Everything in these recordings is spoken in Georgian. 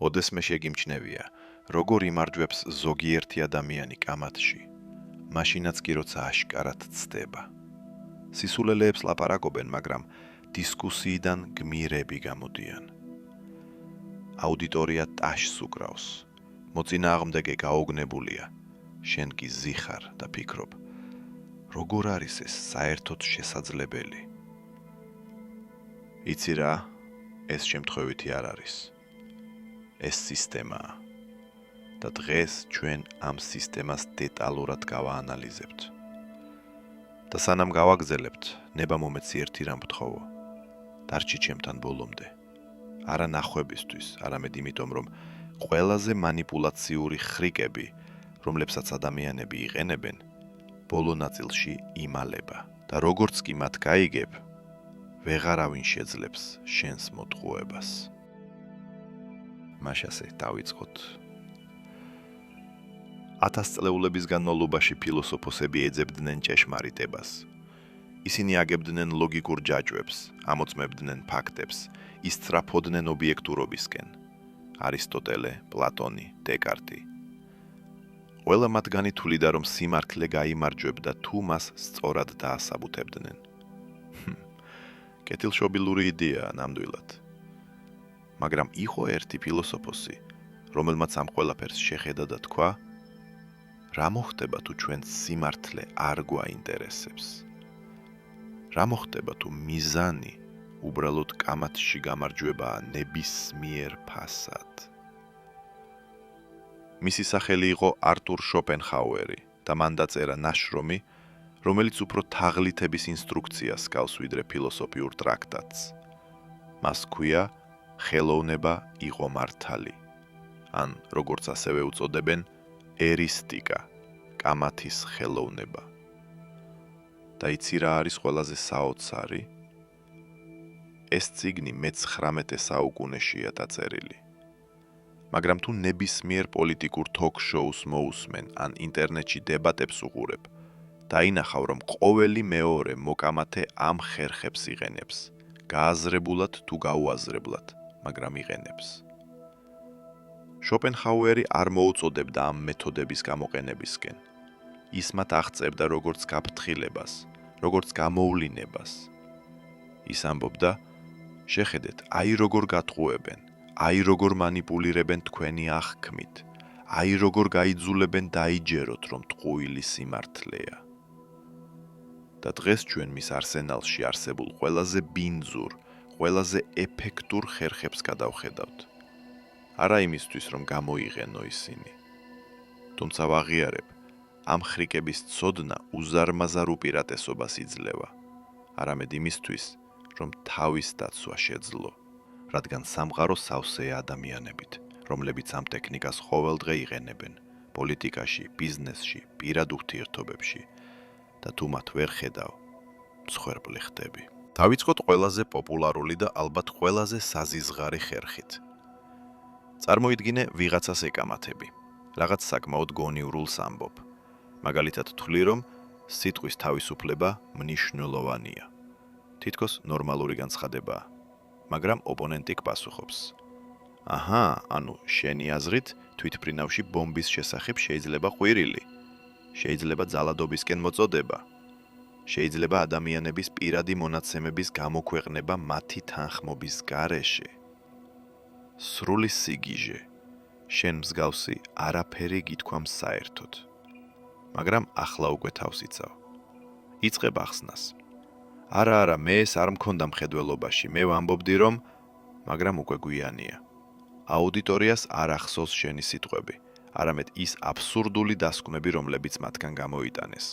ოდესმე შეგიმჩნევია, როგორ იმარჯვებს ზოგიერთი ადამიანი კამათში, მაშინაც კი როცა აშკარად ცდება. სისულელეებს ლაპარაკობენ, მაგრამ დისკუსიიდან გმირები გამოდიან. აუდიტორია ტაშს უკრავს, მოწინააღმდეგე გაოგნებულია, შენ კი ზიხარ და ფიქრობ, როგორ არის ეს საერთოდ შესაძლებელი? იცი რა, ეს შემთხვევითი არ არის. ეს სისტემაა და დღეს ჩვენ ამ სისტემას დეტალურად გავაანალიზებთ. და სანამ გავაგზელებთ, ნება მომეცი ერთი რამ ვთხოვო. დარჩი ჩემთან ბოლომდე. არა ნახვებისთვის, არამედ იმიტომ, რომ ყველაზე მანიპულაციური ხრიკები, რომლებსაც ადამიანები იყენებენ, ბოლო ნაწილში იმალება და როგორც კი მათ გაიგებ, ვეღარავინ შეძლებს შენს მოტყუებას. მაშასე დავიწყოთ. 1000 წლეულების განმავლობაში ფილოსოფოსები ეძებდნენ ჭეშმარიტებას. ისინი აგებდნენ ლოგიკურ ჯაჭვებს, ამოწმებდნენ ფაქტებს, ისწრაფოდნენ ობიექტურობისკენ. არისტოტელე, პლატონი, დეკარტი. ყველა მათგანი თვლიდა, რომ სიმართლე გაიმარჯვებდა თუ მას სწორად დაასაბუთებდნენ. კეთილშობილური იდეაა ნამდვილად. მაგრამ იყო ერთი ფილოსოფოსი, რომელმაც ამ ყველაფერს შეხედა და თქვა, რა მოხდება თუ ჩვენს სიმართლე არ გვაინტერესებს? რა მოხდება თუ მიზანი უბრალოდ კამათში გამარჯვებაა ნებისმიერ ფასად? მისი სახელი იყო არტურ შოპენჰაუერი და მან დაწერა ნაშრომი, რომელიც უფრო თაღლითების ინსტრუქციას გავს ვიდრე ფილოსოფიურ ტრაქტატს. მას ჰქვია ხელოვნება იყო მართალი, ან როგორც ასევე უწოდებენ, ერისტიკა, კამათის ხელოვნება. და იცი რა არის ყველაზე საოცარი? ეს წიგნი მე-19 საუკუნეშია დაწერილი. მაგრამ თუ ნებისმიერ პოლიტიკურ თოქ-შოუს მოусმენ ან ინტერნეტში დებატებს უყურებ, დაინახავ, რომ ყოველი მეორე მოკამათე ამ ხერხებს იყენებს, გააზრებულად თუ გაუაზრებლად, მაგრამ იყენებს. შოპენჰაუერი არ მოუწოდებდა ამ მეთოდების გამოყენებისკენ. ის მათ აღწერდა როგორც გაფრთხილებას, როგორც გამოვლინებას. ის ამბობდა, შეხედეთ, აი როგორ გატყუებენ, აი როგორ მანიპულირებენ თქვენი აღქმით, აი როგორ გაიძულებენ დაიჯეროთ, რომ ტყუილი სიმართლეა. და დღეს ჩვენ მის არსენალში არსებულ ყველაზე ბინძურ, ყველაზე ეფექტურ ხერხებს გადავხედავთ. არა იმისთვის, რომ გამოიყენო ისინი. თუმცა ვაღიარებ, ამ ხრიკების ცოდნა უზარმაზარ უპირატესობას იძლევა, არამედ იმისთვის, რომ თავის დაცვა შეძლო, რადგან სამყარო სავსეა ადამიანებით, რომლებიც ამ ტექნიკას ყოველდღე იყენებენ, პოლიტიკაში, ბიზნესში, პირად ურთიერთობებში და თუ მათ ვერ ხედავ, მსხვერპლი ხდები. დავიწყოთ ყველაზე პოპულარული და ალბათ ყველაზე საზიზღარი ხერხით. წარმოიდგინე ვიღაცას ეკამათები, რაღაც საკმაოდ გონიურულს ამბობ. მაგალითად თქვი, რომ სიტყვის თავისუფლება მნიშვნელოვანია. თითქოს ნორმალური განცხადებაა, მაგრამ ოპონენტი პასუხობს. აჰა, ანუ შენი აზრით თვითმფრინავში ბომბის შესახებ შეიძლება ყვირილი, შეიძლება ძალადობისკენ მოწოდება, შეიძლება ადამიანების პირადი მონაცემების გამოქვეყნება მათი თანხმობის გარეშე. სრული სიგიჟე, შენ მსგავსი არაფერი გითქვამს საერთოდ. მაგრამ ახლა უკვე თავს იცავ. იწყებ ახსნას. არა, მე ეს არ მქონდა მხედველობაში, მე ვამბობდი, რომ, მაგრამ უკვე გვიანია. აუდიტორიას არ ახსოვს შენი სიტყვები, არამედ ის აბსურდული დასკვნები, რომლებიც მათგან გამოიტანეს.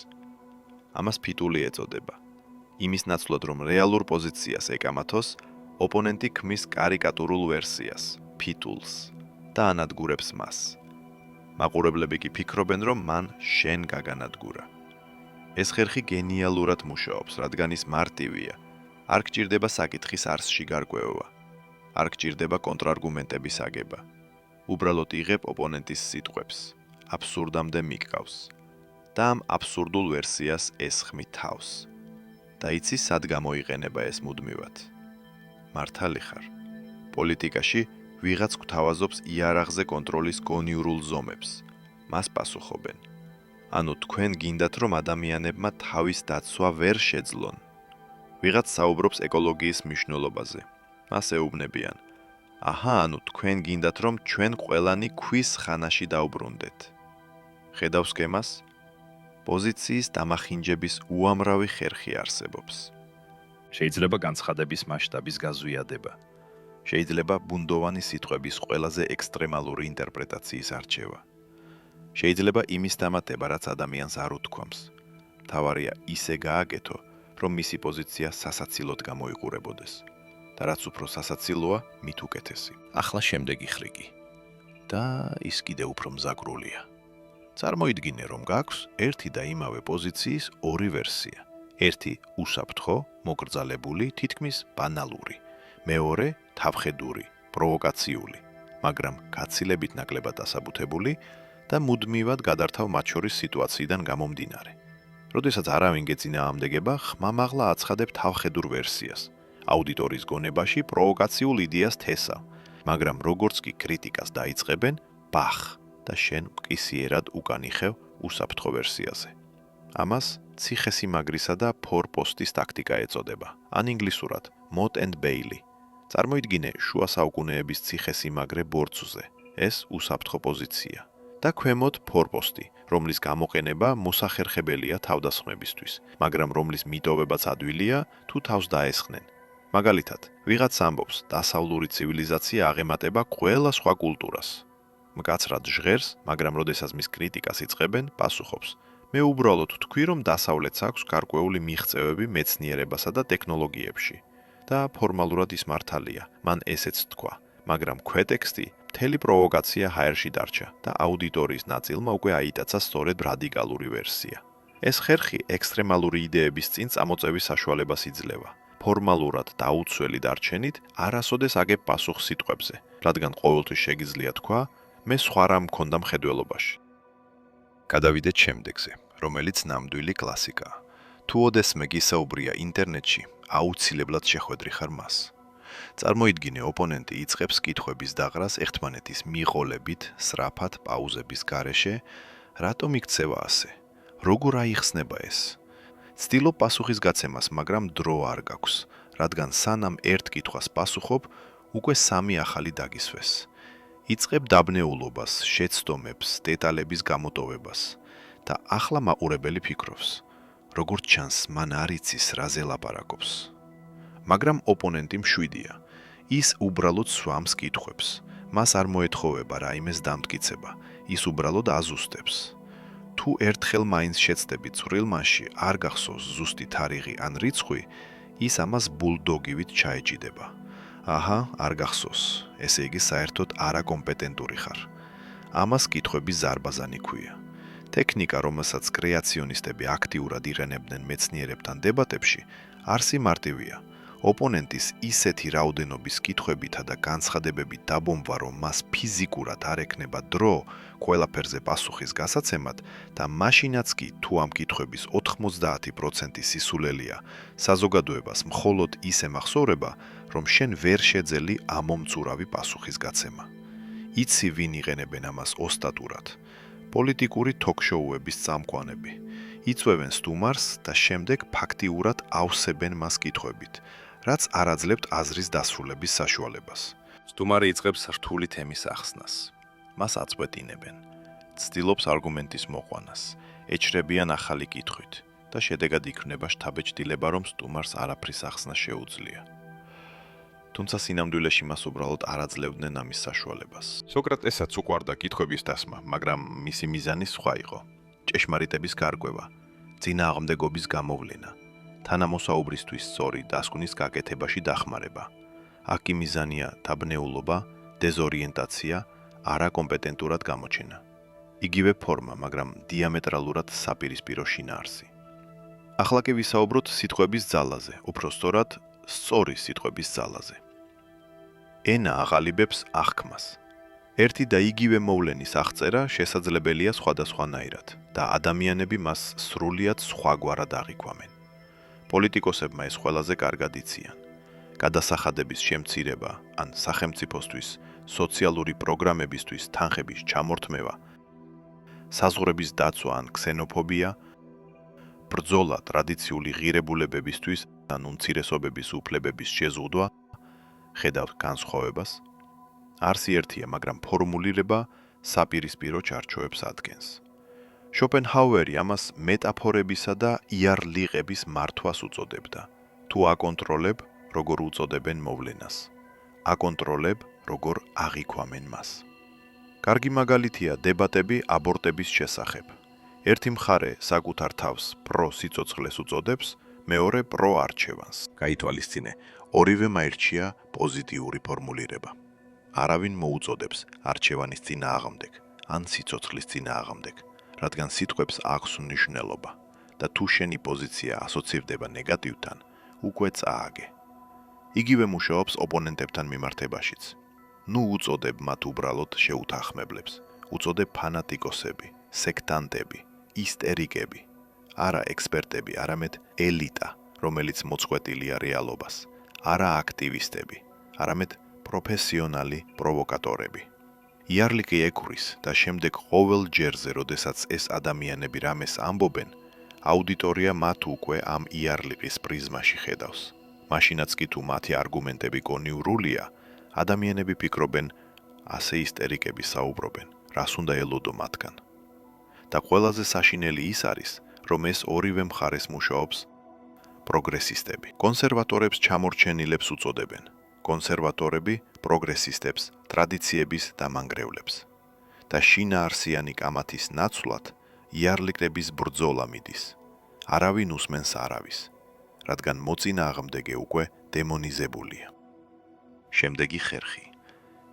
ამას ფიტული ეწოდება. იმის ნაცვლად, რომ რეალურ პოზიციას ეკამათოს, ოპონენტი ქმნის კარიკატურულ ვერსიას, ფიტულს და ანადგურებს მას. მაყურებლები კი ფიქრობენ, რომ მან შენ გაგანადგურა. ეს ხერხი გენიალურად მუშაობს, რადგან ის მარტივია. არ გჭირდება საკითხის არსში გარკვევა. არ გჭირდება კონტრარგუმენტების აგება. უბრალოდ იღებ ოპონენტის სიტყვებს, აბსურდამდე მიკავს და ამ აბსურდულ ვერსიას ესხმი თავს. და იცი სად გამოიყენება ეს მუდმივად? მართალი ხარ. პოლიტიკაში ვიღაც გვთავაზობს იარაღზე კონტროლის გონიურულ ზომებს. მას პასუხობენ. ანუ თქვენ გინდათ რომ ადამიანებმა თავის დაცვა ვერ შეძლონ. ვიღაც საუბრობს ეკოლოგიის მნიშვნელობაზე. მას ეუბნებიან. აჰა, ანუ თქვენ გინდათ რომ ჩვენ ყველანი ქვის ხანაში დავბრუნდეთ. ხედავ სქემას? პოზიციის დამახინჯების უამრავი ხერხი არსებობს. შეიძლება განცხადების მასშტაბის გაზვიადება. შეიძლება ბუნდოვანი სიტყვების ყველაზე ექსტრემალური ინტერპრეტაციის არჩევა. შეიძლება იმის დამატება, რაც ადამიანს არ უთქვამს. მთავარია ისე გააკეთო, რომ მისი პოზიცია სასაცილოდ გამოიყურებოდეს. და რაც უფრო სასაცილოა, მით უკეთესი. ახლა შემდეგი ხრიგი. და ის კიდევ უფრო მზაგრულია. წარმოიდგინე, რომ გაქვს ერთი და იმავე პოზიციის ორი ვერსია. ერთი უსაფრთხო, მოკრძალებული, თითქმის ბანალური. მეორე თავხედური, პროვოკაციული, მაგრამ გაცილებით ნაკლებად დასაბუთებული და მუდმივად გადართავ მათ შორის სიტუაციიდან გამომდინარე. როდესაც არავინ გეწინააღმდეგება, ხმამაღლა აცხადებ თავხედურ ვერსიას. აუდიტორის გონებაში პროვოკაციულ იდეას თესავ, მაგრამ როგორც კი კრიტიკას დაიწყებენ, ბახ და შენ მყისიერად უკან იხევ უსაფრთხო ვერსიაზე. ამას ციხესიმაგრისა და ფორპოსტის ტაქტიკა ეწოდება, ან ინგლისურად Motte and Bailey. წარმოიდგინე შუა საუკუნეების ციხესიმაგრე ბორცვზე, ეს უსაფრთხო პოზიცია. და ქვემოთ ფორპოსტი, რომლის გამოყენება მოსახერხებელია თავდასხმებისთვის, მაგრამ რომლის მიტოვებაც ადვილია თუ თავს დაესხნენ. მაგალითად, ვიღაც ამბობს, დასავლური ცივილიზაცია აღემატება ყველა სხვა კულტურას. მკაცრად ჟღერს, მაგრამ როდესაც მის კრიტიკას იწყებენ, პასუხობს. მე უბრალოდ ვთქვი, რომ დასავლეთს აქვს გარკვეული მიღწევები მეცნიერებასა და ტექნოლოგიებში. და ფორმალურად ის მართალია, მან ესეც თქვა, მაგრამ ქვეტექსტი მთელი პროვოკაცია ჰაერში დარჩა და აუდიტორიის ნაწილმა უკვე აიტაცა სწორედ რადიკალური ვერსია. ეს ხერხი ექსტრემალური იდეების წინ წამოწევის საშუალებას იძლევა. ფორმალურად დაუცველი დარჩენით არასოდეს აგებ პასუხს სიტყვებზე, რადგან ყოველთვის შეგიძლია თქვა, მე სხვა რამ მქონდა მხედველობაში. გადავიდეთ შემდეგზე, რომელიც ნამდვილი კლასიკაა. თუ ოდესმე გისაუბრია ინტერნეტში, აუცილებლად შეხვედრი ხარ მას. წარმოიდგინე, ოპონენტი იწყებს კითხვების დაყრას ერთმანეთის მიყოლებით, სრაფად პაუზების გარეშე, რატომ იქცევა ასე? როგორ აიხსნება ეს? ცდილობ პასუხის გაცემას, მაგრამ დრო არ გაქვს, რადგან სანამ ერთ კითხვას პასუხობ, უკვე სამი ახალი დაგისვეს. იწყებ დაბნეულობას, შეცდომებს, დეტალების გამოტოვებას და ახლა მაყურებელი ფიქრობს, როგორც ჩანს, მან არ იცის რაზე ლაპარაკობს. მაგრამ ოპონენტი მშვიდია. ის უბრალოდ სვამს კითხვებს. მას არ მოეთხოვება რაიმეს დამტკიცება, ის უბრალოდ აზუსტებს. თუ ერთხელ მაინც შეცდები წვრილმანში არ გახსოვს ზუსტი თარიღი ან რიცხვი, ის ამას ბულდოგივით ჩაეჭიდება. აჰა, არ გახსოვს, ესე იგი საერთოდ არაკომპეტენტური ხარ. ამას კითხვების ზარბაზანი ქვია. ტექნიკა, რომელსაც კრეაციონისტები აქტიურად იყენებდნენ მეცნიერებთან დებატებში, არსი მარტივია. ოპონენტის ისეთი რაოდენობის კითხვებითა და განცხადებებით დაბომბვა, რომ მას ფიზიკურად არ ექნება დრო ყველაფერზე პასუხის გასაცემად და მაშინაც კი თუ ამ კითხვების 90% სისულელია, საზოგადოებას მხოლოდ ისე მახსოვრება, რომ შენ ვერ შეძელი ამომწურავი პასუხის გაცემა. იცი ვინ იყენებენ ამას ოსტატურად? პოლიტიკური თოქ-შოუების წამყვანები. იწვევენ სტუმარს და შემდეგ ფაქტიურად ავსებენ მას კითხვებით, რაც არ აძლევთ აზრის დასრულების საშუალებას. სტუმარი იწყებს რთული თემის ახსნას. მას აწყვეტინებენ. ცდილობს არგუმენტის მოყვანას. ეჩრებიან ახალი კითხვით და შედეგად იქმნება შთაბეჭდილება, რომ სტუმარს არაფრის ახსნა შეუძლია. თუმცა სინამდვილეში მას უბრალოდ არ აძლევდნენ ამის საშუალებას. სოკრატესაც უყვარდა კითხვების დასმა, მაგრამ მისი მიზანი სხვა იყო. ჭეშმარიტების გარკვევა, წინააღმდეგობის გამოვლენა, თანამოსაუბრისთვის სწორი დასკვნის გაკეთებაში დახმარება. აქ კი მიზანია დაბნეულობა, დეზორიენტაცია, არაკომპეტენტურად გამოჩენა. იგივე ფორმა, მაგრამ დიამეტრალურად საპირისპირო შინაარსი. ახლა კი ვისაუბროთ სიტყვების ძალაზე, უფრო სწორად, სწორი სიტყვების ძალაზე. ენა აღალიბებს აღქმას. ერთი და იგივე მოვლენის აღწერა შესაძლებელია სხვადასხვანაირად და ადამიანები მას სრულიად სხვაგვარად აღიქვამენ. პოლიტიკოსებმა ეს ყველაზე კარგად იციან. გადასახადების შემცირება ან სახელმწიფოსთვის სოციალური პროგრამებისთვის თანხების ჩამორთმევა, საზღვრების დაცვა ან ქსენოფობია, ბრძოლა ტრადიციული ღირებულებებისთვის ან უმცირესობების უფლებების შეზღუდვა, ხედავთ განსხვავებას, არც ერთია, მაგრამ ფორმულირება საპირისპირო ჩარჩოებს ადგენს. შოპენჰაუერი ამას მეტაფორებისა და იარლიყების მართვას უწოდებდა. თუ აკონტროლებ, როგორ უწოდებენ მოვლენას. აკონტროლებ, როგორ აღიქვამენ მას. კარგი მაგალითია დებატები აბორტების შესახებ. ერთი მხარე საკუთარ თავს პრო-სიცოცხლეს უწოდებს, მეორე პრო-არჩევანს. გაითვალისწინე, ორივე მაირჩია პოზიტიური ფორმულირება. არავინ მოუწოდებს არჩევანის წინააღმდეგ ან სიცოცხლის წინააღმდეგ, რადგან სიტყვებს აქვს მნიშვნელობა და თუ შენი პოზიცია ასოცირდება ნეგატივთან, უკვე წააგე. იგივე მუშაობს ოპონენტებთან მიმართებაშიც. ნუ უწოდებ მათ უბრალოდ შეუთანხმებლებს, უწოდებ ფანატიკოსები, სექტანტები, ისტერიკები, არა ექსპერტები, არამედ ელიტა, რომელიც მოწყვეტილია რეალობას, არა აქტივისტები, არამედ პროფესიონალი პროვოკატორები. იარლიკი ექვრის და შემდეგ ყოველ ჯერზე, როდესაც ეს ადამიანები რამეს ამბობენ, აუდიტორია მათ უკვე ამ იარლიკის პრიზმაში ხედავს. მაშინაც კი თუ მათი არგუმენტები კონიურულია, ადამიანები ფიქრობენ, ასე ისტერიკები საუბრობენ, რას უნდა ელოდო მათგან. და ყველაზე საშინელი ის არის, რომ ეს ორივე მხარეს მუშაობს პროგრესისტები. კონსერვატორებს ჩამორჩენილებს უწოდებენ. კონსერვატორები პროგრესისტებს, ტრადიციების დამანგრევლებს. და შინაარსიანი კამათის ნაცვლად იარლიკების ბრძოლა მიდის. არავინ უსმენს არავის, რადგან მოწინააღმდეგე უკვე დემონიზებულია. შემდეგი ხერხი.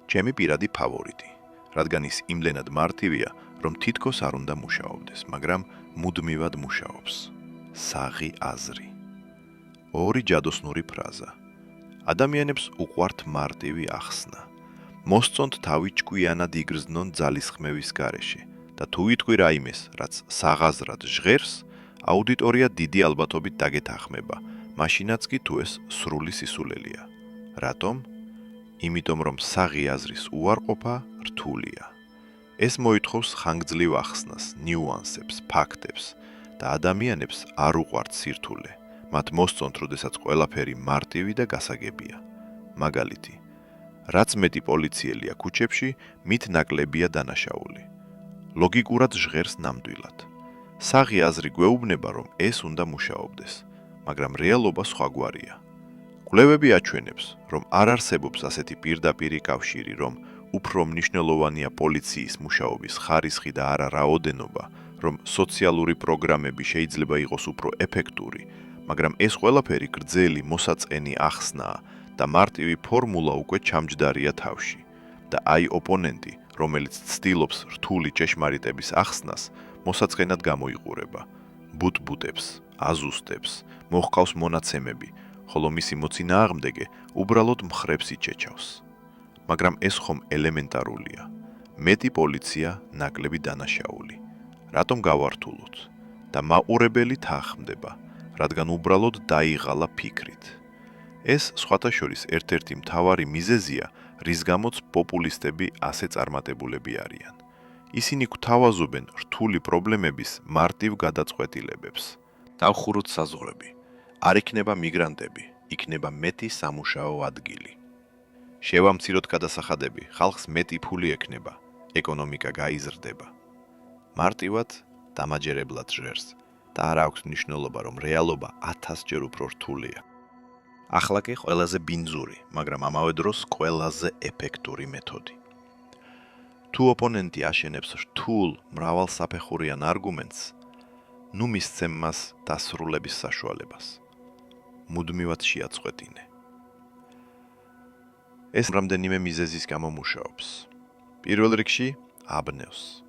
ჩემი პირადი ფავორიტი, რადგან ის იმდენად მარტივია, რომ თითქოს არ უნდა მუშაობდეს, მაგრამ მუდმივად მუშაობს. საღი აზრი. ორი ჯადოსნური ფრაზა. ადამიანებს უყვართ მარტივი ახსნა. მოსწონთ თავი ჭკვიანად იგრძნონ ძალისხმევის გარეშე და თუ იტყვი რაიმეს, რაც საღაზრად ჟღერს, აუდიტორია დიდი ალბათობით დაგეთანხმება, მაშინაც კი თუ ეს სრული სისულელია. რატომ? იმიტომ რომ საღი აზრის უარყოფა რთულია. ეს მოითხოვს ხანგრძლივ ახსნას, ნიუანსებს, ფაქტებს და ადამიანებს არ უყვართ სირთულე. მათ მოსწონთ, როდესაც ყველაფერი მარტივი და გასაგებია. მაგალითი, რაც მეტი პოლიციელია ქუჩებში, მით ნაკლებია დანაშაული. ლოგიკურად ჟღერს ნამდვილად. საღი აზრი გვეუბნება, რომ ეს უნდა მუშაობდეს, მაგრამ რეალობა სხვაგვარია. კვლევები აჩვენებს, რომ არ არსებობს ასეთი პირდაპირი კავშირი, რომ უფრო მნიშვნელოვანია პოლიციის მუშაობის ხარისხი და არა რაოდენობა, რომ სოციალური პროგრამები შეიძლება იყოს უფრო ეფექტური, მაგრამ ეს ყველაფერი გრძელი მოსაწყენი ახსნაა და მარტივი ფორმულა უკვე ჩამჯდარია თავში. და აი ოპონენტი, რომელიც ცდილობს რთული ჭეშმარიტების ახსნას, მოსაწყენად გამოიყურება. ბუტბუტებს, აზუსტებს, მოჰყავს მონაცემები, ხოლო მისი მოწინააღმდეგე უბრალოდ მხრებს იჩეჩავს. მაგრამ ეს ხომ ელემენტარულია. მეტი პოლიცია, ნაკლები დანაშაული. რატომ გავართულოთ? და მაყურებელი თანხმდება, რადგან უბრალოდ დაიღალა ფიქრით. ეს სხვათა შორის ერთ-ერთი მთავარი მიზეზია, რის გამოც პოპულისტები ასე წარმატებულები არიან. ისინი გვთავაზობენ რთული პრობლემების მარტივ გადაწყვეტილებებს. დავხუროთ საზღვრები. არ იქნება მიგრანტები, იქნება მეტი სამუშაო ადგილი. შევამციროთ გადასახადები, ხალხს მეტი ფული ექნება, ეკონომიკა გაიზრდება. მარტივად დამაჯერებლად ჟღერს და არ აქვს მნიშვნელობა, რომ რეალობა 1000 ჯერ უფრო რთულია. ახლა კი ყველაზე ბინძური, მაგრამ ამავე დროს ყველაზე ეფექტური მეთოდი. თუ ოპონენტი აშენებს რთულ, მრავალსაფეხურიან არგუმენტს, ნუ მისცემ მას დასრულების საშუალებას. მუდმივად შეაწყვეტინე. ეს რამდენიმე მიზეზის გამო მუშაობს. პირველ რიგში აბნევს.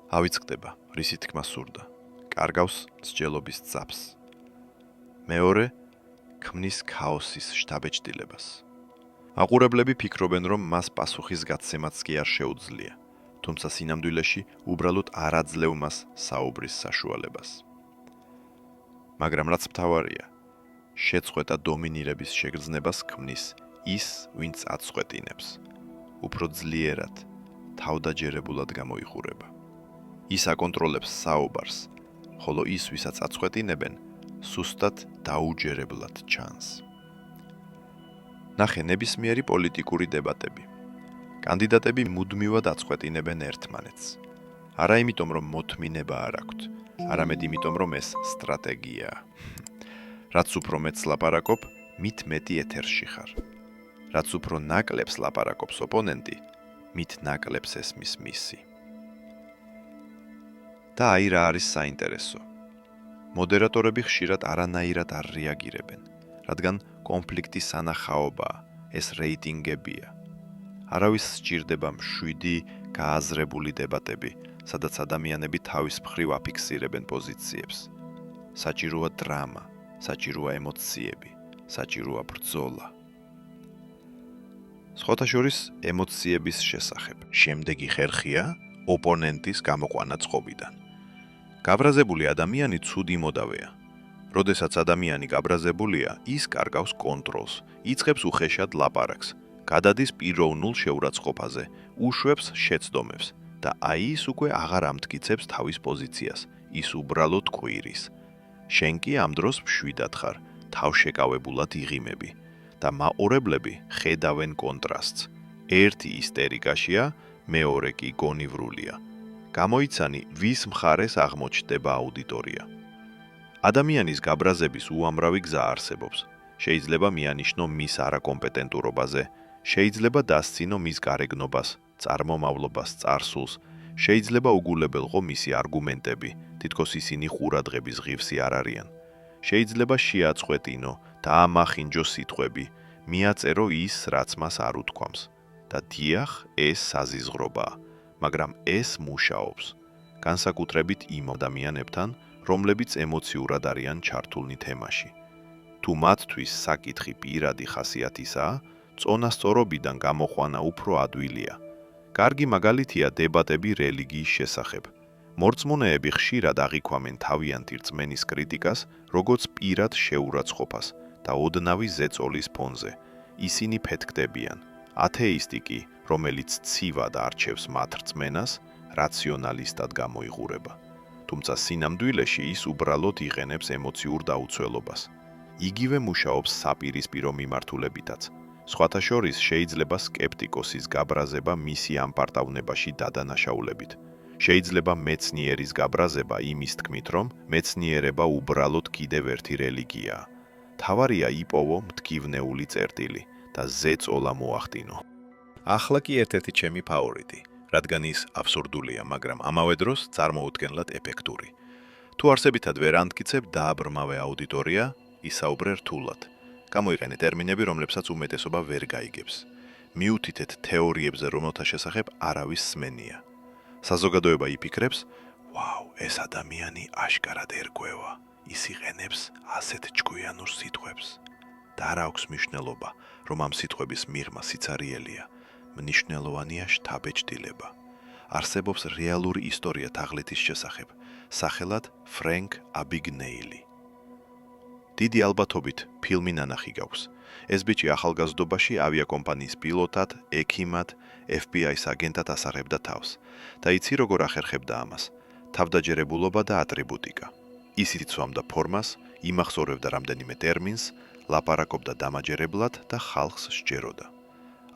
ავიწყდება, რისი თქმა სურდა. კარგავს მსჯელობის ძაფს. მეორე, ქმნის ქაოსის შთაბეჭდილებას. აყურებლები ფიქრობენ, რომ მას პასუხის გაცემაც კი არ შეუძლია, თუმცა სინამდვილეში უბრალოდ არ აძლევ მას საუბრის საშუალებას. მაგრამ რაც მთავარია, შეწყვეტა დომინირების შეგრძნებას ქმნის ის, ვინც აწყვეტინებს. უფრო ძლიერად, თავდაჯერებულად გამოიყურება. ის აკონტროლებს საუბარს, ხოლო ის, ვისაც აწყვეტინებენ, სუსტად დაუჯერებლად ჩანს. ნახე ნებისმიერი პოლიტიკური დებატები. კანდიდატები მუდმივად აწყვეტინებენ ერთმანეთს. არა იმიტომ, რომ მოთმინება არ აქვთ, არამედ იმიტომ, რომ ეს სტრატეგიაა. რაც უფრო მეტს ლაპარაკობ, მით მეტი ეთერში ხარ. რაც უფრო ნაკლებს ლაპარაკობს ოპონენტი, მით ნაკლებს ესმის მისი. და აი რა არის საინტერესო. მოდერატორები ხშირად არანაირად არ რეაგირებენ, რადგან კონფლიქტი სანახაობაა, ეს რეიტინგებია. არავის სჭირდება მშვიდი, გააზრებული დებატები, სადაც ადამიანები თავის მხრივ აფიქსირებენ პოზიციებს. საჭიროა დრამა, საჭიროა ემოციები, საჭიროა ბრძოლა. სხვათა შორის ემოციების შესახებ. შემდეგი ხერხია ოპონენტის გამოყვანა წყობიდან. გაბრაზებული ადამიანი ცუდი მოდავეა. როდესაც ადამიანი გაბრაზებულია, ის კარგავს კონტროლს, იწყებს უხეშად ლაპარაკს, გადადის პიროვნულ შეურაცხყოფაზე, უშვებს შეცდომებს და აი ის უკვე აღარ ამტკიცებს თავის პოზიციას, ის უბრალოდ ყვირის. შენ კი ამ დროს მშვიდად ხარ, თავშეკავებულად იღიმები და მაყურებლები ხედავენ კონტრასტს. ერთი ისტერიკაშია, მეორე კი გონივრულია. გამოიცანი, ვის მხარეს აღმოჩნდება აუდიტორია. ადამიანის გაბრაზების უამრავი გზა არსებობს. შეიძლება მიანიშნო მის არაკომპეტენტურობაზე, შეიძლება დასცინო მის გარეგნობას, წარმომავლობას, წარსულს, შეიძლება უგულებელყო მისი არგუმენტები, თითქოს ისინი ყურადღების ღირსი არ არიან. შეიძლება შეაწყვეტინო და ამახინჯო სიტყვები, მიაწერო ის, რაც მას არ უთქვამს. და დიახ, ეს საზიზღრობაა, მაგრამ ეს მუშაობს. განსაკუთრებით იმ ადამიანებთან, რომლებიც ემოციურად არიან ჩართულნი თემაში. თუ მათთვის საკითხი პირადი ხასიათისაა, წონასწორობიდან გამოყვანა უფრო ადვილია. კარგი მაგალითია დებატები რელიგიის შესახებ. მორწმუნეები ხშირად აღიქვამენ თავიანთი რწმენის კრიტიკას, როგორც პირად შეურაცხყოფას და ოდნავი ზეწოლის ფონზე. ისინი ფეთქდებიან. ათეისტი კი, რომელიც ცივად არჩევს მათ რწმენას, რაციონალისტად გამოიყურება. თუმცა სინამდვილეში ის უბრალოდ იღენებს ემოციურ დაუცველობას. იგივე მუშაობს საპირისპირო მიმართულებითაც. სხვათა შორის შეიძლება სკეპტიკოსის გაბრაზება მისი ამ პარტავნებაში დადანაშაულებით. შეიძლება მეცნიერის გაბრაზება იმის თქმით, რომ მეცნიერება უბრალოდ კიდევ ერთი რელიგიაა. თავარია იპოვო მტკივნეული წერტილი და ზეწოლა მოახდინო. ახლა კი ერთ-ერთი ჩემი ფავორიტი, რადგან ის აბსურდულია, მაგრამ ამავე დროს წარმოუდგენლად ეფექტური. თუ არსებითად ვერ ამტკიცებ დააბრმავე აუდიტორია, ისაუბრე რთულად. გამოიყენე ტერმინები, რომლებსაც უმეტესობა ვერ გაიგებს. მიუთითეთ თეორიებზე, რომელთა შესახებ არავის სმენია. საზოგადოება იფიქრებს, ვაუ, ეს ადამიანი აშკარად ერკვევა, ის იყენებს ასეთ ჭკვიანურ სიტყვებს. და არ აქვს მნიშვნელობა, რომ ამ სიტყვების მიღმა სიცარიელია. მნიშვნელოვანია შთაბეჭდილება. არსებობს რეალური ისტორია თაღლეთის შესახებ, სახელად ფრენკ აბიგნეილი. დიდი ალბათობით ფილმი ნანახი გაქვს. ეს ბიჭი ახალგაზრდობაში ავიაკომპანიის პილოტად, ექიმად, FBI-ის აგენტად ასაღებდა თავს და იცი როგორ ახერხებდა ამას, თავდაჯერებულობა და ატრიბუტიკა. ისიც ცვამდა ფორმას, იმახსოვრებდა რამდენიმე ტერმინს, ლაპარაკობდა დამაჯერებლად და ხალხს სჯეროდა.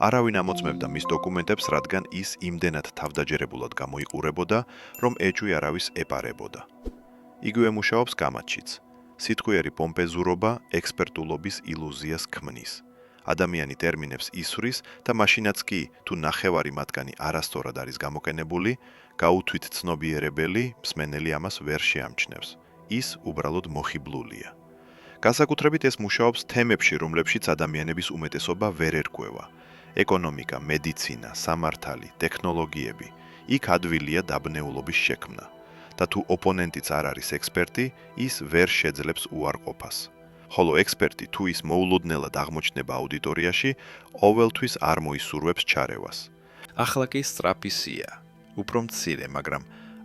არავინ ამოწმებდა მის დოკუმენტებს, რადგან ის იმდენად თავდაჯერებულად გამოიყურებოდა, რომ ეჭვი არავის ეპარებოდა. იგივე მუშაობს გამათშიც. სიტყვიერი პომპეზურობა ექსპერტულობის ილუზიას ქმნის. ადამიანი ტერმინებს ისვრის და მაშინაც კი, თუ ნახევარი მათგანი არასწორად არის გამოყენებული, გაუთვით ცნობიერებელი მსმენელი ამას ვერ შეამჩნევს. ის უბრალოდ მოხიბლულია. განსაკუთრებით ეს მუშაობს თემებში, რომლებშიც ადამიანების უმეტესობა ვერ ერკვევა. ეკონომიკა, მედიცინა, სამართალი, ტექნოლოგიები. იქ ადვილია დაბნეულობის შექმნა. და თუ ოპონენტიც არ არის ექსპერტი, ის ვერ შეძლებს უარყოფას. ხოლო ექსპერტი თუ ის მოულოდნელად აღმოჩნდება აუდიტორიაში, ყოველთვის არ მოისურვებს ჩარევას. ახლა კი სწრაფი სია, უფრო მცირე, მაგრამ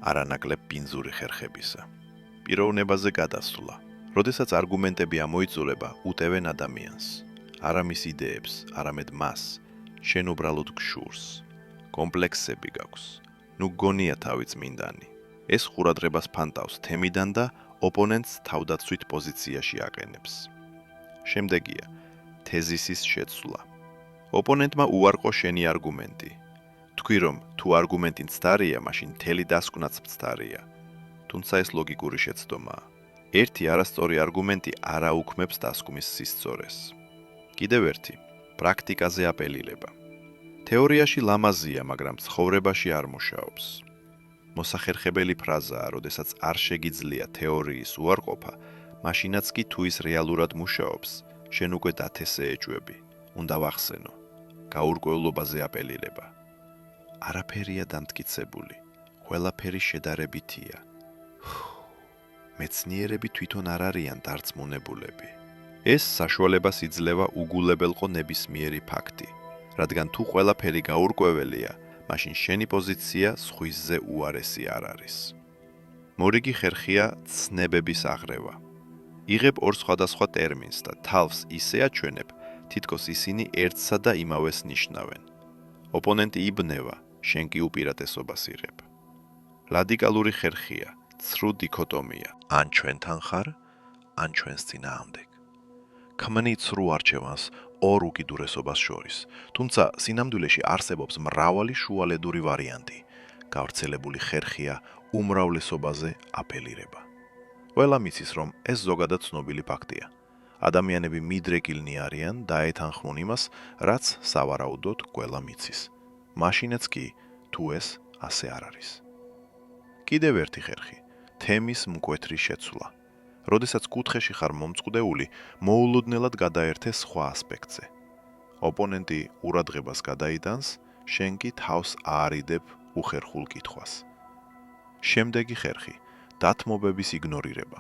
არანაკლებ პინძური ხერხებისა. პიროვნებაზე გადასვლა. როდესაც არგუმენტები ამოიწურება, უტევენ ადამიანს, არა მის იდეებს, არამედ მას, შენ უბრალოდ გშურს. კომპლექსები გაქვს. ნუ გონია თავი წმინდანი. ეს ყურადღებას ფანტავს თემიდან და ოპონენტს თავდაცვით პოზიციაში აყენებს. შემდეგია თეზისის შეცვლა. ოპონენტმა უარყო შენი არგუმენტი. თქვი რომ თუ არგუმენტი მცდარია, მაშინ მთელი დასკვნაც მცდარია. თუმცა ეს ლოგიკური შეცდომაა. ერთი არასწორი არგუმენტი არ აუქმებს დასკვნის სისწორეს. კიდევ ერთი, პრაქტიკაზე აპელირება. თეორიაში ლამაზია, მაგრამ ცხოვრებაში არ მუშაობს. მოსახერხებელი ფრაზაა, როდესაც არ შეგიძლია თეორიის უარყოფა, მაშინაც კი თუ ის რეალურად მუშაობს, შენ უკვე დათესე ეჭვები. უნდა ვახსენო, გაურკვევლობაზე აპელირება. არაფერია დამტკიცებული, ყველაფერი შედარებითია. მეცნიერები თვითონ არ არიან დარწმუნებულები. ეს საშუალებას იძლევა უგულებელყო ნებისმიერი ფაქტი, რადგან თუ ყველაფერი გაურკვეველია, მაშინ შენი პოზიცია სხვისზე უარესი არ არის. მორიგი ხერხია ცნებების აღრევა. იღებ ორ სხვადასხვა ტერმინს და თავს ისე აჩვენებ, თითქოს ისინი ერთსა და იმავეს ნიშნავენ. ოპონენტი იბნევა, შენ კი უპირატესობას იღებ. რადიკალური ხერხია, ცრუ დიქოტომია. ან ჩვენთან ხარ, ან ჩვენს წინააღმდეგ. ქმნი ცრუ არჩევანს ორ უკიდურესობას შორის, თუმცა სინამდვილეში არსებობს მრავალი შუალედური ვარიანტი. გავრცელებული ხერხია უმრავლესობაზე აპელირება. ყველა მიცის, რომ ეს ზოგადად ცნობილი ფაქტია. ადამიანები მიდრეკილნი არიან და ეთანხმონ იმას, რაც სავარაუდოდ ყველა მიცის. მაშინაც კი, თუ ეს ასე არ არის. კიდევ ერთი ხერხი, თემის მკვეთრი შეცვლა. როდესაც კუთხეში ხარ მომწყდეული, მოულოდნელად გადაერთე სხვა ასპექტზე. ოპონენტი ყურადღებას გადაიტანს, შენ კი თავს აარიდებ უხერხულ კითხვას. შემდეგი ხერხი, დათმობების იგნორირება.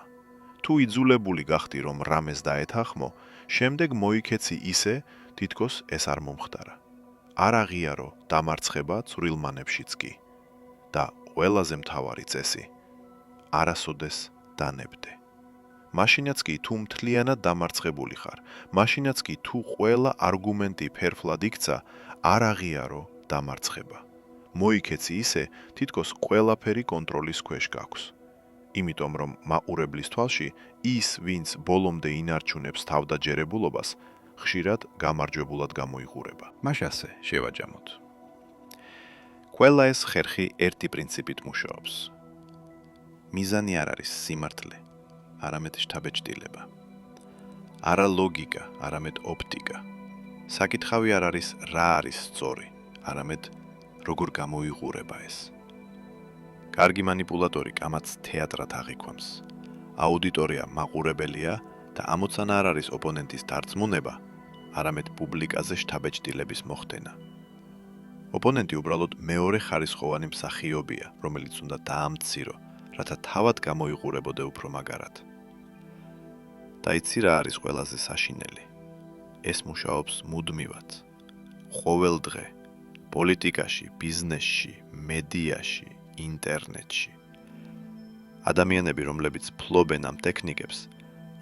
თუ იძულებული გახდი, რომ რამეს დაეთანხმო, შემდეგ მოიქეცი ისე, თითქოს ეს არ მომხდარა. არ აღიარო დამარცხება ცვრილ მანებშიც კი. და ყველაზე მთავარი წესი, არასოდეს დანებდე. მაშინაც კი თუ მთლიანად დამარცხებული ხარ, მაშინაც კი თუ ყველა არგუმენტი ფერფლად იქცა, არ აღიარო დამარცხება. მოიქეცი ისე, თითქოს ყველაფერი კონტროლის ქვეშ გაქვს. იმიტომ რომ მაყურებლის თვალში ის, ვინც ბოლომდე ინარჩუნებს თავდაჯერებულობას, ხშირად გამარჯვებულად გამოიყურება. მაშასე შევაჯამოთ. ყველა ეს ხერხი ერთი პრინციპით მუშაობს. მიზანი არ არის სიმართლე, არამედ შთაბეჭდილება. არა ლოგიკა, არამედ ოპტიკა. საკითხავი არ არის რა არის სწორი, არამედ როგორ გამოიყურება ეს. კარგი მანიპულატორი კამათს თეატრად აღიქვამს. აუდიტორია მაყურებელია და ამოცანა არ არის ოპონენტის დარწმუნება, არამედ პუბლიკაზე შთაბეჭდილების მოხდენა. ოპონენტი უბრალოდ მეორე ხარისხოვანი მსახიობია, რომელიც უნდა დაამცირო, რათა თავად გამოიყურებოდე უფრო მაგარად. და იცი რა არის ყველაზე საშინელი? ეს მუშაობს მუდმივად. ყოველ დღე, პოლიტიკაში, ბიზნესში, მედიაში, ინტერნეტში. ადამიანები, რომლებიც ფლობენ ამ ტექნიკებს,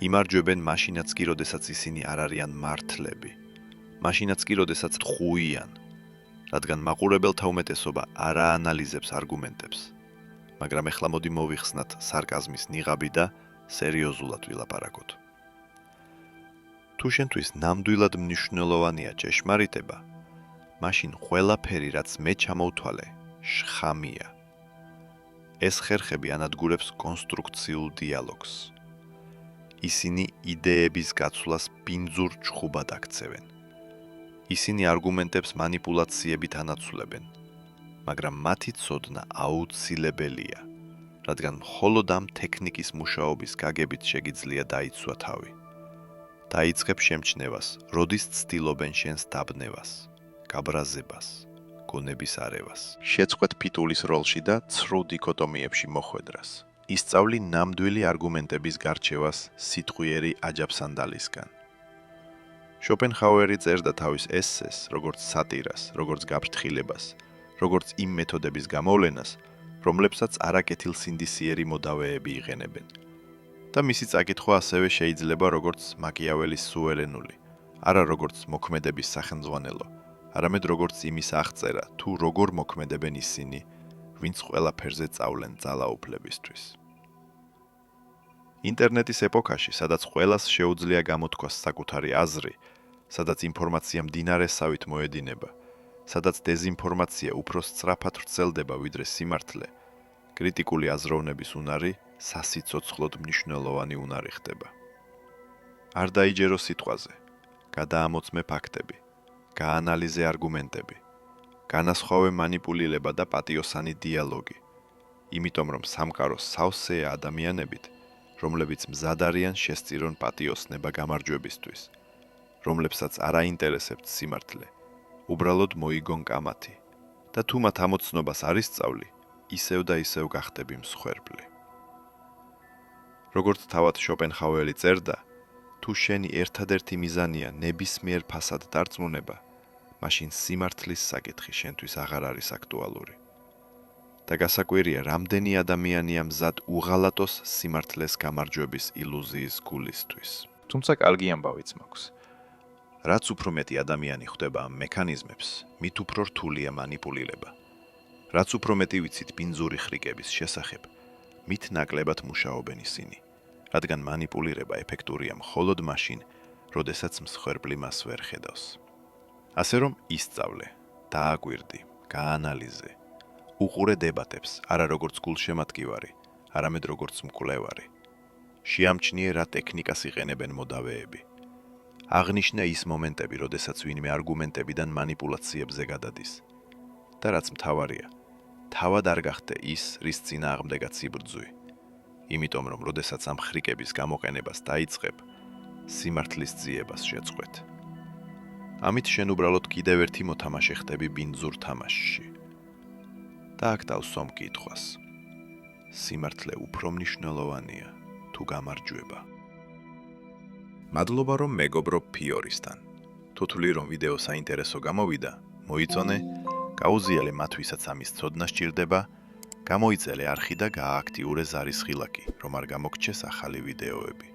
იმარჯვებენ მაშინაც კი, როდესაც ისინი არ არიან მართლები, მაშინაც კი, როდესაც ტყუიან, რადგან მაყურებელთა უმეტესობა არ აანალიზებს არგუმენტებს. მაგრამ ეხლა მოდი მოვიხსნათ სარკაზმის ნიღაბი და სერიოზულად ვილაპარაკოთ. თუ შენთვის ნამდვილად მნიშვნელოვანია ჭეშმარიტება, მაშინ ყველაფერი, რაც მე ჩამოვთვალე, შხამია. ეს ხერხები ანადგურებს კონსტრუქციულ დიალოგს. ისინი იდეების გაცვლას ბინძურ ჩხუბად აქცევენ. ისინი არგუმენტებს მანიპულაციებით ანაცვლებენ, მაგრამ მათი ცოდნა აუცილებელია, რადგან მხოლოდ ამ ტექნიკის მუშაობის გაგებით შეგიძლია დაიცვა თავი. დაიწყებ შემჩნევას, როდის ცდილობენ შენს დაბნევას, გაბრაზებას, გონების არევას. შეწყვეტ ფიტულის როლში და ცრუ დიქოტომიებში მოხვედრას. ისწავლი ნამდვილი არგუმენტების გარჩევას სიტყვიერი აჯაფსანდალისგან. შოპენჰაუერი წერდა თავის ესსეს, როგორც სატირას, როგორც გაფრთხილებას, როგორც იმ მეთოდების გამოვლენას, რომლებსაც არაკეთილსინდისიერი მოდავეები იყენებენ. და მისი წაკითხვა ასევე შეიძლება როგორც მაკიაველის სუვერენული, არა როგორც მოქმედების სახელმძღვანელო, არამედ როგორც იმის აღწერა, თუ როგორ მოქმედებენ ისინი, ვინც ყველაფერზე წავლენ ძალაუფლებისთვის. ინტერნეტის ეპოქაში, სადაც ყველას შეუძლია გამოთქვას საკუთარი აზრი, სადაც ინფორმაცია მდინარესავით მოედინება, სადაც დეზინფორმაცია უფრო სწრაფად ვრცელდება ვიდრე სიმართლე, კრიტიკული აზროვნების უნარი სასიცოცხლოდ მნიშვნელოვანი უნარი ხდება. არ დაიჯერო სიტყვაზე, გადაამოწმე ფაქტები, გაანალიზე არგუმენტები, განასხვავე მანიპულირება და პატიოსანი დიალოგი, იმიტომ რომ სამყაროს სავსეა ადამიანებით, რომლებიც მზად არიან შესწირონ პატიოსნება გამარჯვებისთვის, რომლებსაც არ აინტერესებთ სიმართლე, უბრალოდ მოიგონ კამათი და თუ მათ ამოცნობას არ ისწავლი, ისევ და ისევ გახდები მსხვერპლი. როგორც თავად შოპენჰაუერი წერდა, თუ შენი ერთადერთი მიზანია ნებისმიერ ფასად დარწმუნება, მაშინ სიმართლის საკითხი შენთვის აღარ არის აქტუალური. და გასაკვირია, რამდენი ადამიანია მზად უღალატოს სიმართლეს გამარჯვების ილუზიის გულისთვის. თუმცა კარგი ამბავიც მაქვს. რაც უფრო მეტი ადამიანი ხვდება ამ მექანიზმებს, მით უფრო რთულია მანიპულირება. რაც უფრო მეტი ვიცით ბინძური ხრიკების შესახებ, მით ნაკლებად მუშაობენ ისინი, რადგან მანიპულირება ეფექტურია მხოლოდ მაშინ, როდესაც მსხვერპლი მას ვერ ხედავს. ასე რომ ისწავლე, დააკვირდი, გაანალიზე, უყურე დებატებს, არა როგორც გულშემატკივარი, არამედ როგორც მკვლევარი. შეამჩნიე რა ტექნიკას იყენებენ მოდავეები. აღნიშნე ის მომენტები, როდესაც ვინმე არგუმენტებიდან მანიპულაციებზე გადადის. და რაც მთავარია, თავად არ გახდე ის, რის წინააღმდეგაც იბრძვი. იმიტომ რომ როდესაც ამ ხრიკების გამოყენებას დაიწყებ, სიმართლის ძიებას შეწყვეტ. ამით შენ უბრალოდ კიდევ ერთი მოთამაშე ხდები ბინძურ თამაშში. და აქ დავსვამ კითხვას. სიმართლე უფრო მნიშვნელოვანია თუ გამარჯვება? მადლობა რომ მეგობრობ ფიორისთან. თუ თვლი რომ ვიდეო საინტერესო გამოვიდა, მოიწონე, გაუზიალე მათ ვისაც ამის ცოდნა სჭირდება, გამოიწელე არხი და გაააქტიურე ზარის ხილაკი, რომ არ გამოგჩეს ახალი ვიდეოები.